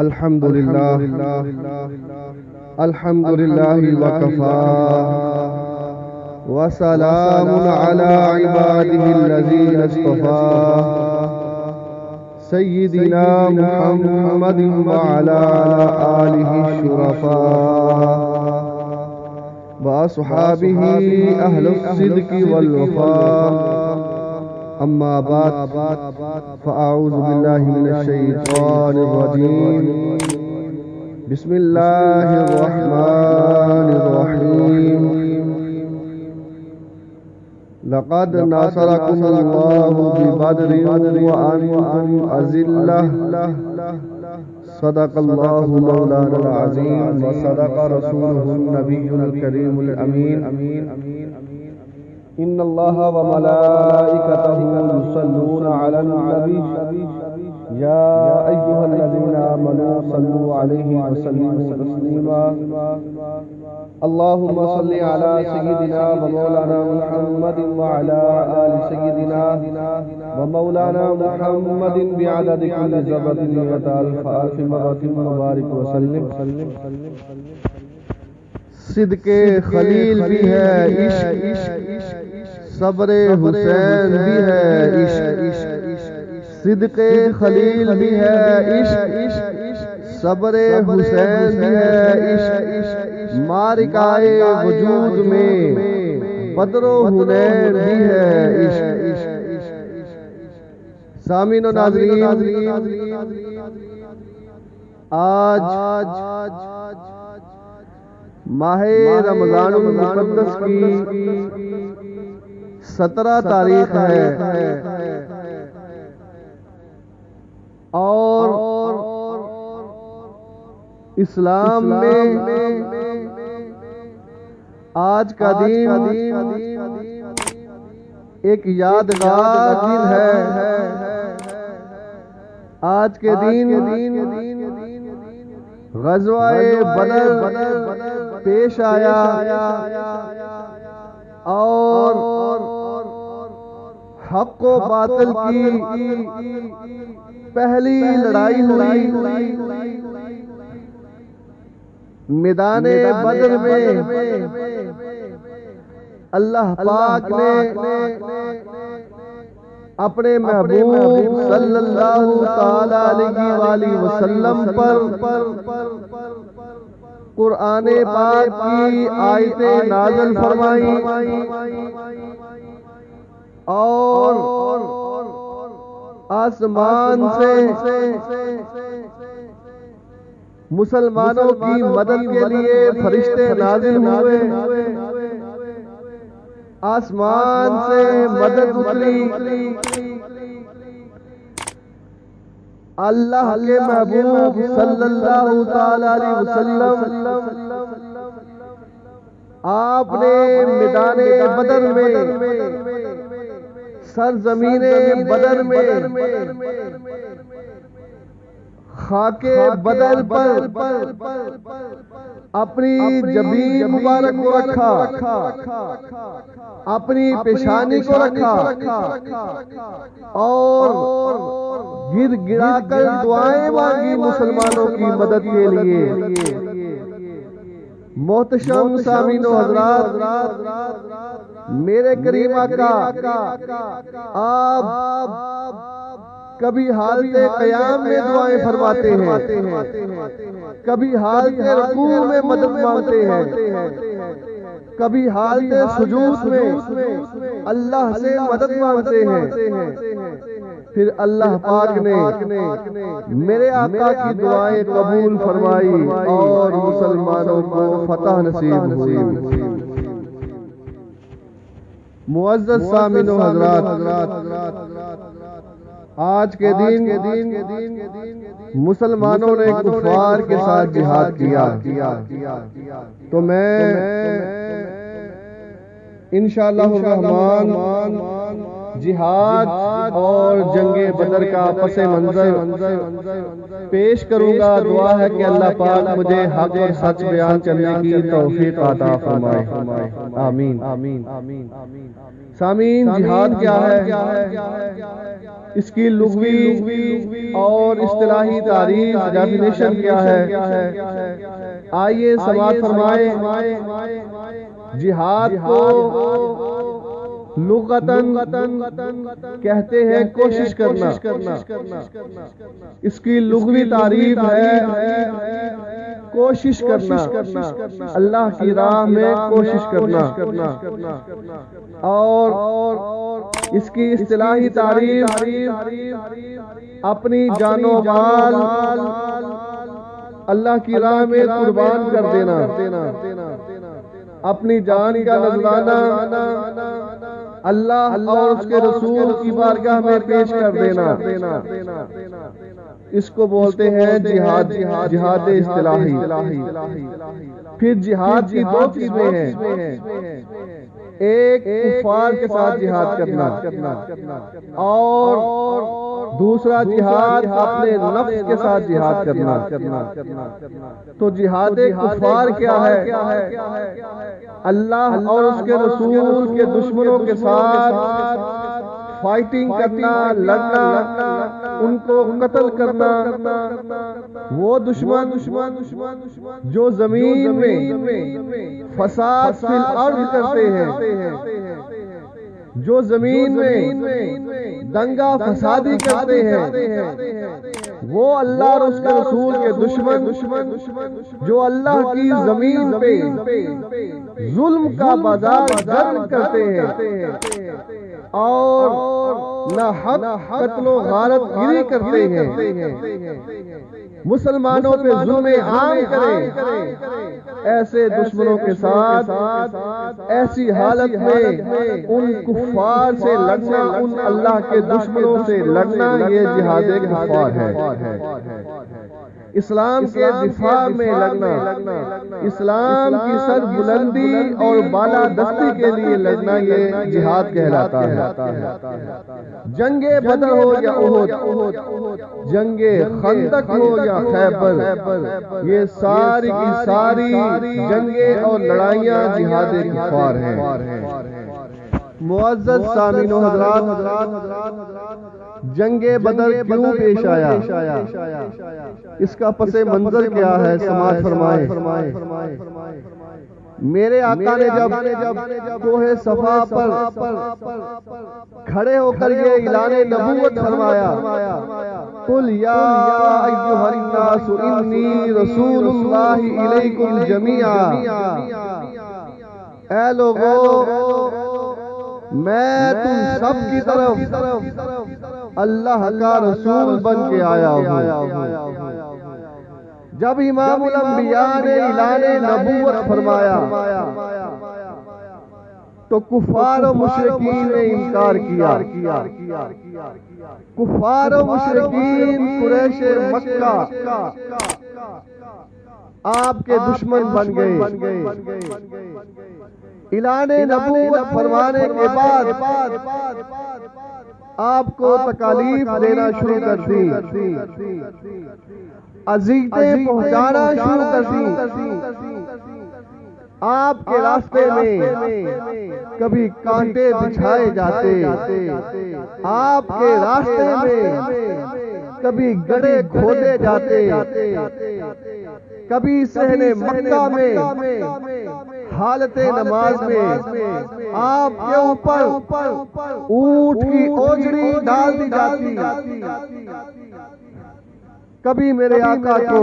الحمد لله الحمد لله وكفى وسلام على عباده الذين اصطفى سيدنا محمد وعلى آله الشرفاء وأصحابه أهل الصدق والوفاء. أما بعد فأعوذ بالله من الشيطان الرجيم. بسم الله الرحمن الرحيم. لقد نصركم الله ببدر وأنتم أذلة. صدق الله مولانا العظيم وصدق رسوله النبي الكريم الأمين. إن الله وملائكته يصلون على النبي يا أيها الذين آمنوا صلوا عليه وسلموا تسليما. اللهم صل على سيدنا ومولانا محمد وعلى آل سيدنا ومولانا محمد بعدد كل زبد ألف ألف مرة مبارك وسلم. صدق خلیل بھی ہے عشق، صبر حسین بھی ہے عشق. صدق خلیل بھی ہے عشق، صبر حسین بھی ہے عشق. معرکۂ وجود میں بدر و حنین بھی ہے عشق. سامعین و ناظرین، آج ماہ رمضان المقدس کی 17 تاریخ ہے اور اسلام میں آج کا دن ایک یادگار دن ہے. آج کے دن غزوہ بدر پیش آیا اور حق و باطل کی پہلی لڑائی ہوئی. میدان بدر میں اللہ پاک نے اپنے محبوب صلی اللہ تعالی علیہ وآلہ وسلم پر قرآن پاک کی آیتیں نازل فرمائی اور آسمان سے مسلمانوں کی مدد کے لیے فرشتے نازل ہوئے. آسمان سے مدد اتری. اللہ کے محبوب صلی اللہ تعالی علیہ وسلم آپ نے میدان بدر میں سرزمین بدر میں خاک بدر پر اپنی جبین مبارک کو رکھا، اپنی پیشانی کو رکھا اور گر گڑا کر دعائیں مانگی مسلمانوں کی مدد کے لیے. محتشم سامعین و حضرات، میرے کریم آقا آپ کبھی حالت قیام میں دعائیں فرماتے ہیں، کبھی حالت رکوع میں مدد مانگتے ہیں، کبھی حالت سجود میں اللہ سے مدد مانگتے ہیں. پھر اللہ پاک نے میرے آقا کی دعائیں قبول فرمائی اور مسلمانوں کو فتح نصیب ہوئی. معزز سامعین و حضرات، آج کے دن مسلمانوں نے کفار کے ساتھ جہاد کیا تو میں انشاءاللہ الرحمن جہاد اور جنگ بدر کا پس منظر پیش کروں گا۔ دعا ہے کہ اللہ پاک مجھے حق اور سچ بیان کرنے کی توفیق عطا فرمائے، آمین۔ سامعین، جہاد کیا ہے؟ اس کی لغوی اور اصطلاحی تعریف ڈیفینیشن کیا ہے؟ آئیے سماعت فرمائیں۔ جہاد کو لغتاً کہتے ہیں کوشش کرنا۔ اس کی لغوی تعریف ہے کوشش کرنا، اللہ کی راہ میں کوشش کرنا۔ اور اس کی اصطلاحی تعریف اپنی جان و مال اللہ کی راہ میں قربان کر دینا، اپنی جان کا نذرانہ اللہ اور اس کے رسول کی بارگاہ میں پیش کر دینا، اس کو بولتے ہیں جہاد اصطلاحی۔ پھر جہاد کی دو قسمیں ہیں، ایک کفار کے ساتھ جہاد کرنا اور دوسرا جہاد اپنے نفس کے ساتھ جہاد کرنا۔ تو جہاد کفار کیا ہے؟ اللہ اور اس کے رسول کے دشمنوں کے ساتھ فائٹنگ کرنا، لڑنا، ان کو قتل کرنا۔ وہ دشمن جو زمین میں فساد فی الارض کرتے ہیں، جو زمین میں دنگا فسادی کرتے ہیں، وہ اللہ اور اس کے رسول کے دشمن جو اللہ کی زمین پہ ظلم کا بازار گرم کرتے ہیں اور نہ حق قتل و غارت گیری کرتے ہیں، مسلمانوں پہ ظلم عام کریں، ایسے دشمنوں کے ساتھ ایسی حالت میں ان کفار سے لڑنا، ان اللہ کے دشمنوں سے لڑنا، یہ جہاد کفار ہے۔ اسلام کے دفاع میں لڑنا، اسلام کی سر بلندی اور بالا دستی کے لیے لڑنا، یہ جہاد کہلاتا ہے۔ جنگ بدر ہو یا احد، جنگ خندق ہو یا خیبر، یہ ساری کی ساری جنگیں اور لڑائیاں جہاد کفار ہیں۔ معزز سامعین و حضرات، جنگ بدر کیوں پیش آیا؟ اس کا پس منظر کیا ہے؟ سماعت فرمائیں۔ میرے آقا نے جب کوہ صفا پر کھڑے ہو کر یہ اعلان نبوت فرمایا، قل یا ایھا الناس انی رسول اللہ الیکم جمیعا، اے لوگو میں تم سب کی طرف اللہ کا رسول بن کے آیا ہوں۔ جب امام الانبیاء نے اعلان نبوت فرمایا تو کفار و مشرکین نے انکار کیا۔ کفار و مشرکین قریش مکہ آپ کے دشمن بن گئے۔ اعلان نبوت فرمانے کے بعد آپ کو تکالیف دینا شروع کر دی، اذیتیں پہنچانا شروع کر دی۔ آپ کے راستے میں کبھی کانٹے بچھائے جاتے، آپ کے راستے میں کبھی گڑھے کھودے جاتے، کبھی صحن مکہ میں حالت نماز میں آپ کے اوپر اونٹ کی اوجڑی ڈال دی جاتی، کبھی میرے آقا کو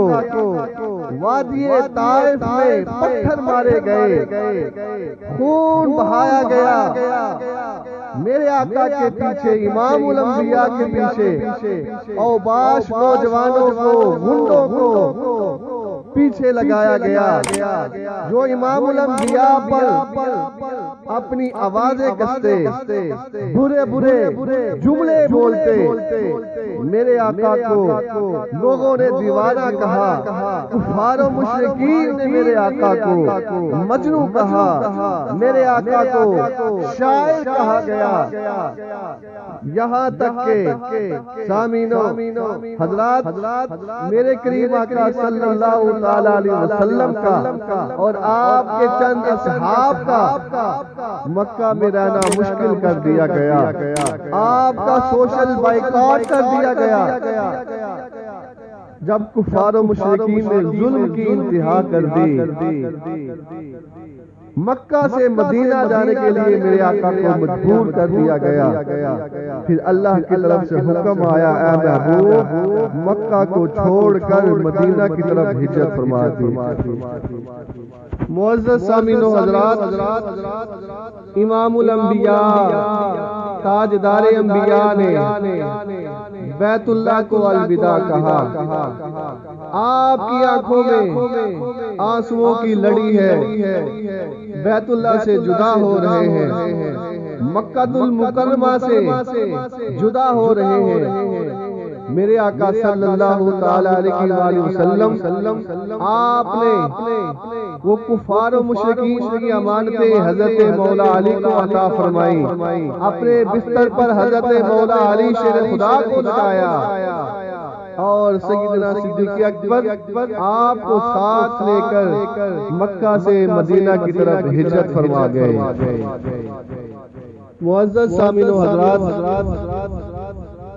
وادی طائف میں پتھر مارے گئے، خون بہایا گیا، میرے آقا کے پیچھے، امام الانبیاء کے پیچھے اوباش نوجوانوں کو، گنڈوں کو پیچھے لگایا گیا، جو امام الانبیاء پر اپنی آوازیں کستے برے برے جملے بولتے میرے آقا کو لوگوں نے دیوانہ کہا، کفار و مشرکین نے میرے آقا کو مجنوں کہا، میرے آقا کو شاعر کہا گیا، یہاں تک کہ سامعینو حضرات میرے کریم آقا صلی اللہ علیہ وسلم کا اور آپ کے چند اصحاب کا مکہ میں رہنا مشکل کر دیا گیا، آپ کا سوشل بائیکاٹ کر دیا گیا، جب کفار و مشرکین نے ظلم کی انتہا کر دی، مکہ سے مدینہ جانے کے لیے میرے آقا کو مجبور کر دیا گیا، پھر اللہ کی طرف سے حکم آیا، اے محبوب مکہ کو چھوڑ کر مدینہ کی طرف ہجرت فرما دی۔ معزز سامعین و حضرات، امام الانبیاء تاجدار انبیاء نے بیت اللہ کو الوداع کہا، آپ کی آنکھوں میں آنسوؤں کی لڑی ہے، بیت اللہ سے جدا ہو رہے ہیں، مکہ المکرمہ سے جدا ہو رہے ہیں، میرے آقا صلی اللہ تعالی علیہ وآلہ وسلم آپ نے وہ کفار و مشرکین کی امانتیں حضرت مولا علی کو عطا فرمائی، اپنے بستر پر حضرت مولا علی شیر خدا کو بتایا، اور سیدنا صدیق اکبر آپ کو ساتھ لے کر مکہ سے مدینہ کی طرف ہجرت فرما گئے۔ معزز سامعین و حضرات،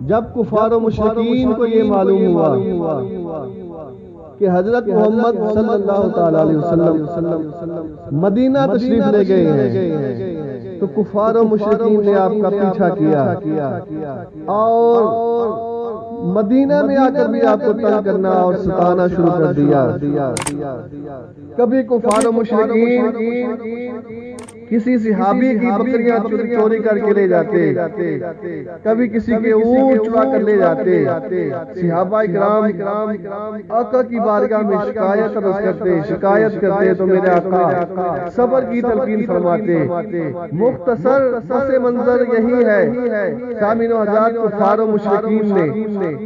جب کفار و مشرکین کو یہ معلوم ہوا کہ حضرت محمد صلی اللہ تعالی علیہ وسلم مدینہ تشریف لے گئے ہیں، تو کفار و مشرکین نے آپ کا پیچھا کیا اور مدینہ میں آ کر بھی آپ کو تنگ کرنا اور ستانا شروع کر دیا۔ کبھی کفار و مشرکین کسی صحابی کی بکریاں چوری کر کے لے جاتے، کبھی کسی کے اونٹ چرا کر لے جاتے، صحابہ کرام آقا کی بارگاہ میں شکایت کرتے تو میرے آقا صبر کی تلقین فرماتے۔ مختصر پس منظر یہی ہے، سامعین و حضرات، کفار و مشرکین نے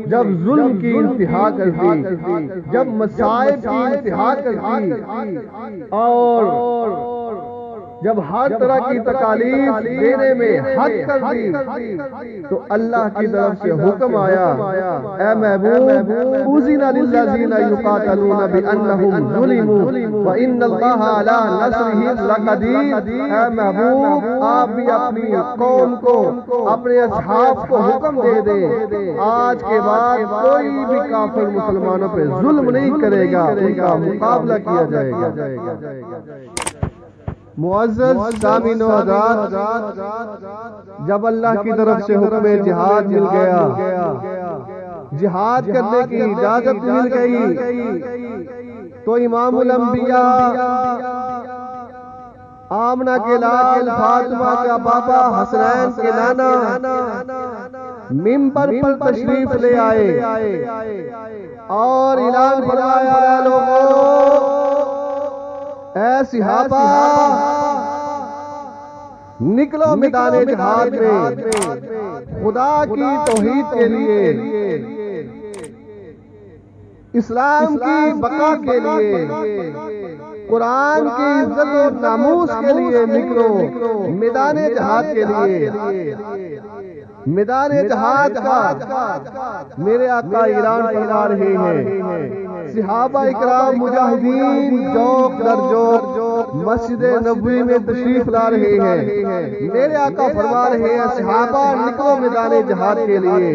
جب ظلم کی انتہا کر دی، جب مصائب کی انتہا کر دی، اور جب ہر طرح کی تکالیف دینے میں حد کر دی، تو اللہ کی طرف سے حکم آیا، اے محبوب اذن للذین یقاتلون بانہم ظلموا وان اللہ علی نصرہم لقدیر۔ اے محبوب آپ بھی اپنی قوم کو، اپنے اصحاب کو حکم دے دیں، آج کے بعد کوئی بھی کافر مسلمانوں پہ ظلم نہیں کرے گا، ان کا مقابلہ کیا جائے گا۔ معزز سامعین و حضرات، جب اللہ کی طرف سے حکم جہاد مل گیا، جہاد کرنے کی اجازت مل گئی، تو امام الانبیاء آمنہ کے لال فاطمہ کا بابا حسنین کے نانا منبر پر تشریف لے آئے اور اعلان فرمایا، اے لوگوں، اے صحابہ، نکلو میدان جہاد میں خدا کی توحید کے لیے، اسلام کی بقا کے لیے، قرآن کی عزت و ناموس کے لیے نکلو میدان جہاد کے لیے۔ میدان جہاد کا میرے آقا اعلان فرما رہے ہیں، صحابہ اکرام مجاہدین جوق در جوق مسجد نبوی میں تشریف لا رہے ہیں، میرے آقا فرما رہے ہیں، صحابہ نکلو میدان جہاد کے لیے،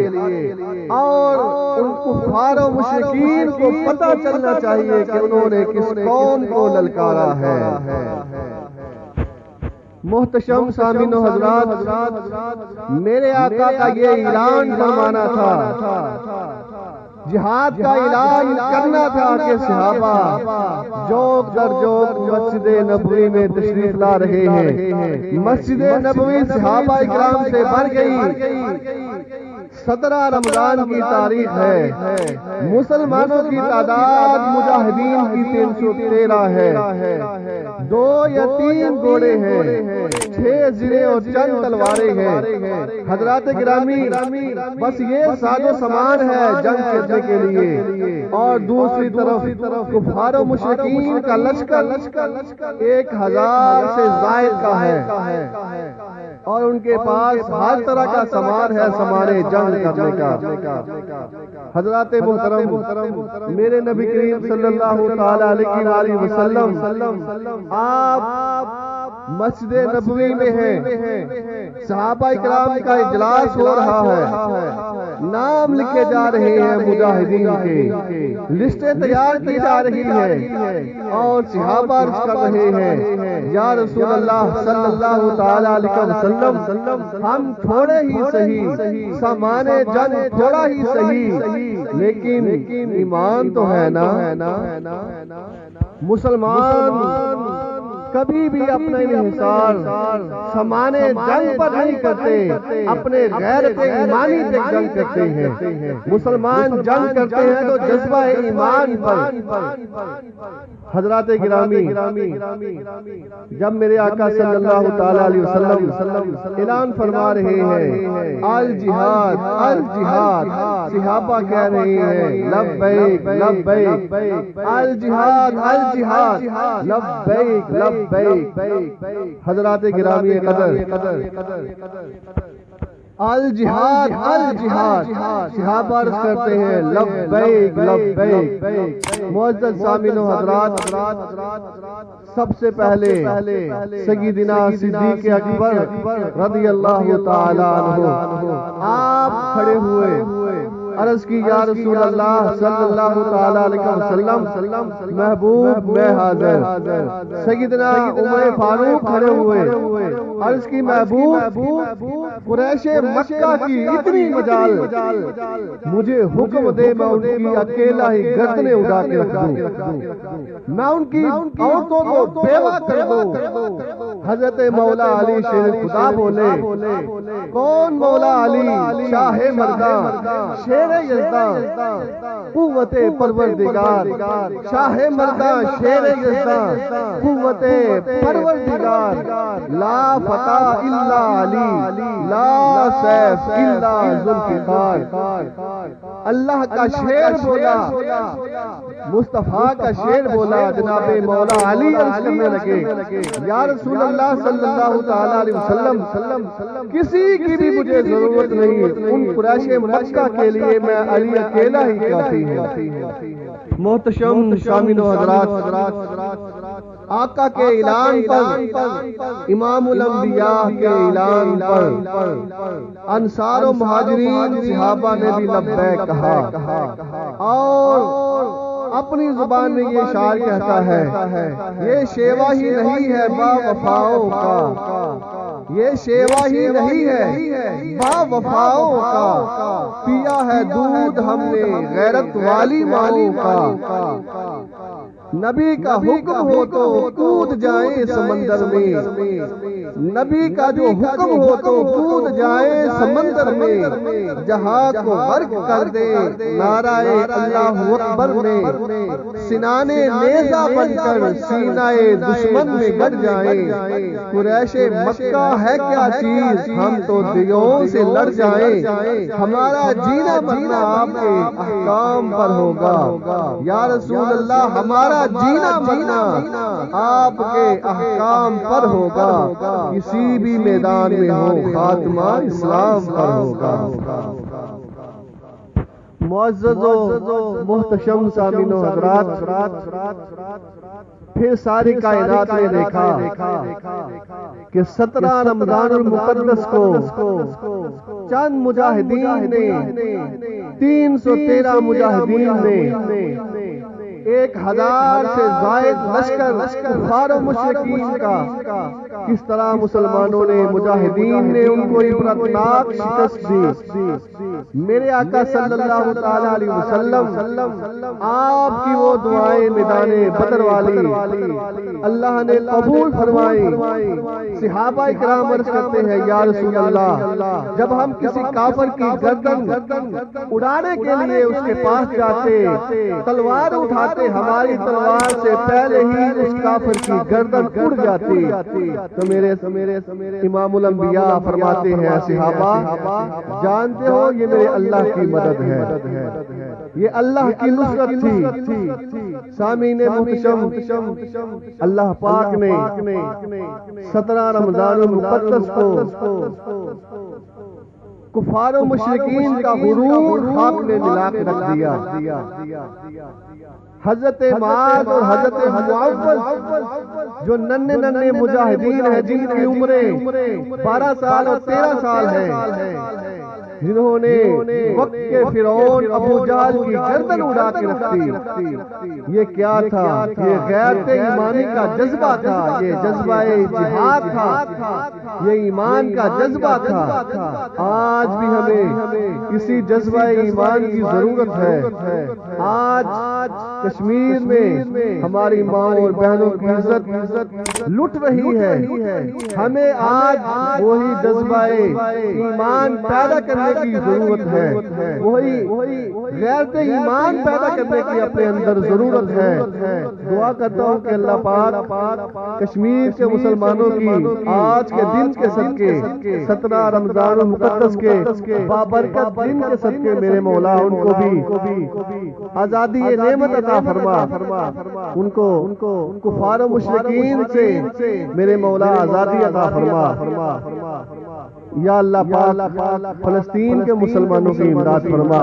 اور ان کفار و مشرکین کو پتہ چلنا چاہیے کہ انہوں نے کس قوم کو للکارا ہے۔ محتشم سامعین و حضرات، میرے آقا کا یہ اعلان فرمانا تھا، جہاد کا اعلان کرنا تھا کہ صحابہ جوق در جوق مسجد نبوی میں تشریف لا رہے ہیں۔ مسجد نبوی صحابہ اکرام سے بھر گئی، 17 رمضان کی تاریخ ہے، مسلمانوں کی تعداد مجاہدین کی 313 ہے، 2 یا 3 گھوڑے ہیں، 6 زرے اور چند تلواریں ہیں۔ حضرات گرامی، بس یہ ساز و سامان ہے جنگ کرنے کے لیے، اور دوسری طرف کفار و مشرکین کا لشکر 1000 سے زائد کا ہے، اور ان کے پاس ہر طرح کا سامان ہے سامان جنگ کرنے کا۔ حضرات محترم، میرے نبی کریم صلی اللہ تعالی علیہ وسلم آپ مسجد نبوی میں ہیں، صحابہ کرام کا اجلاس ہو رہا ہے، نام لکھے جا رہے ہیں مجاہدین کے، لسٹیں تیار کی جا رہی ہیں، اور صحابہ عرض کر رہے ہیں یا رسول اللہ صلی اللہ تعالی علیہ وسلم، ہم تھوڑے ہی صحیح، سامان جنگ تھوڑا ہی صحیح، لیکن ایمان تو ہے نا۔ مسلمان کبھی بھی اپنا انحصار سامان جنگ پر نہیں کرتے، اپنے غیرت ایمانی پہ جنگ کرتے ہیں۔ مسلمان جنگ کرتے ہیں تو جذبہ ایمان پر۔ حضرات گرامی، جب میرے آقا صلی اللہ تعالی علیہ وسلم اعلان فرما رہے ہیں الجہاد الجہاد، صحابہ کہہ رہے ہیں لبیک لبیک، الجہاد الجہاد لبیک لبیک۔ حضرات گرامی قدر، الجہاد الجہاد، صحابہ عرض کرتے ہیں لبیک لبیک۔ معزز سامعین و حضرات، سب سے پہلے سیدنا صدیق اکبر رضی اللہ تعالی عنہ آپ کھڑے ہوئے، عرض کی یا رسول اللہ صلی اللہ تعالی علیہ وسلم، محبوب میں حاضر۔ سیدنا عمر فاروق کھڑے ہوئے، عرض کی محبوب، قریش مکہ کی اتنی مجال، مجھے حکم دے میں ان کی اکیلا ہی گردنیں اڑا کے رکھ دوں، میں ان کی عورتوں کو بیوہ کر دوں۔ حضرت مولا علی شیر خدا بولے، کون مولا علی؟ شاہ مرداں، شیر یزداں، قوت پروردگار، شاہ مرداں شیر یزداں، قوت پروردگار، لا فتح الا علی، لا سیف الا ذوالفقار۔ اللہ کا شیر بولا، مصطفیٰ کا شیر بولا، جناب مولا علی عرض کرنے لگے یا رسول اللہ صلی اللہ تعالی علیہ وسلم، کسی کی بھی مجھے ضرورت نہیں، ان قریش مکہ کے لیے میں علی اکیلا ہی کافی ہوں۔ محتشم شامل و حضرات، آقا کے اعلان پر، امام الانبیاء کے اعلان پر، انصار و مہاجرین صحابہ نے بھی لبیک کہا، اور اپنی زبان میں یہ شعر کہتا ہے، یہ شیوا ہی نہیں ہے با وفاؤں کا، یہ شیوا ہی نہیں ہے با وفاؤں کا، پیا ہے دودھ ہم نے غیرت والی ماؤں کا، نبی کا حکم ہو تو کود جائیں سمندر میں، نبی کا جو حکم ہو تو کود جائیں سمندر میں، جہاں کو غرق کر دے نعرہ اللہ اکبر میں، سنانے نیزہ بن کر سینہ دشمن میں گڑ جائیں، قریش مکہ ہے کیا چیز، ہم تو دیوں سے لڑ جائیں، ہمارا جینا مرنا آپ کے احکام پر ہوگا، یا رسول اللہ ہمارا جینا مرنا آپ کے احکام پر ہوگا، کسی بھی میدان میں ہو خاتمہ اسلام پر ہوگا۔ معزز و محتشم سامعین و حضرات، پھر ساری کائنات نے دیکھا کہ 17 رمضان المقدس کو چند مجاہدین نے، 313 مجاہدین نے 1000 سے زائد لشکر کفار و مشرکین کا کس طرح مسلمانوں نے، مجاہدین نے ان کو عبرتناک شکست دی۔ میرے آقا صلی اللہ تعالی علیہ وسلم آپ کی وہ دعائیں میدان بدر والی اللہ نے قبول فرمائی۔ صحابہ کرام عرض کرتے ہیں یا رسول اللہ، جب ہم کسی کافر کی گردن اڑانے کے لیے اس کے پاس جاتے، تلوار اٹھاتے اٹھاتے ہماری تلوار سے پہلے ہی اس کافر کی گردن اڑ جاتی۔ تو میرے امام الانبیاء فرماتے ہیں صحابہ جانتے ہو یہ میرے اللہ کی مدد ہے، یہ اللہ کی نصرت تھی۔ سامعین محتشم، اللہ پاک نے 17 رمضان المقدس کو کفار و مشرکین کا غرور خاک میں ملا کے رکھ دیا۔ حضرت معاذ اور حضرت معوذ جو ننھے مجاہدین ہیں جن کی عمریں 12 سال اور 13 سال ہیں، جنہوں نے وقت کے فرعون ابو جہل کی گردن اڑا کے رکھی، یہ کیا تھا؟ یہ غیرت ایمانی کا جذبہ تھا، یہ جذبہ جہاد تھا، یہ ایمان کا جذبہ تھا۔ آج بھی ہمیں اسی جذبہ ایمان کی ضرورت ہے۔ آج کشمیر میں ہماری ماں اور بہنوں کی عزت لٹ رہی ہے، ہمیں آج وہی جذبہ ایمان پیدا کرنے کی ضرورت ہے، وہی غیرت ایمان پیدا کرنے کی اپنے اندر ضرورت ہے۔ دعا کرتا ہوں کہ اللہ پاک کشمیر کے مسلمانوں کی آج کے دن کے صدقے 17 رمضان المقدس کے بابرکت دن کے صدقے میرے مولا ان کو بھی آزادی نعمت عطا فرما، ان کو کفار و مشرکین سے میرے مولا آزادی عطا فرما۔ یا اللہ پاک فلسطین کے مسلمانوں کی امداد فرما،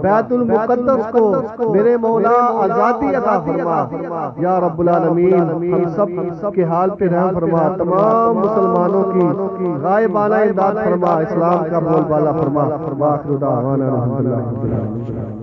بیت المقدس کو میرے مولا آزادی عطا فرما۔ یا رب العالمین ہم سب کے حال پہ رحم فرما، تمام مسلمانوں کی غائبانہ امداد فرما، اسلام کا بول بالا فرما۔ آخر دعوانا الحمدللہ۔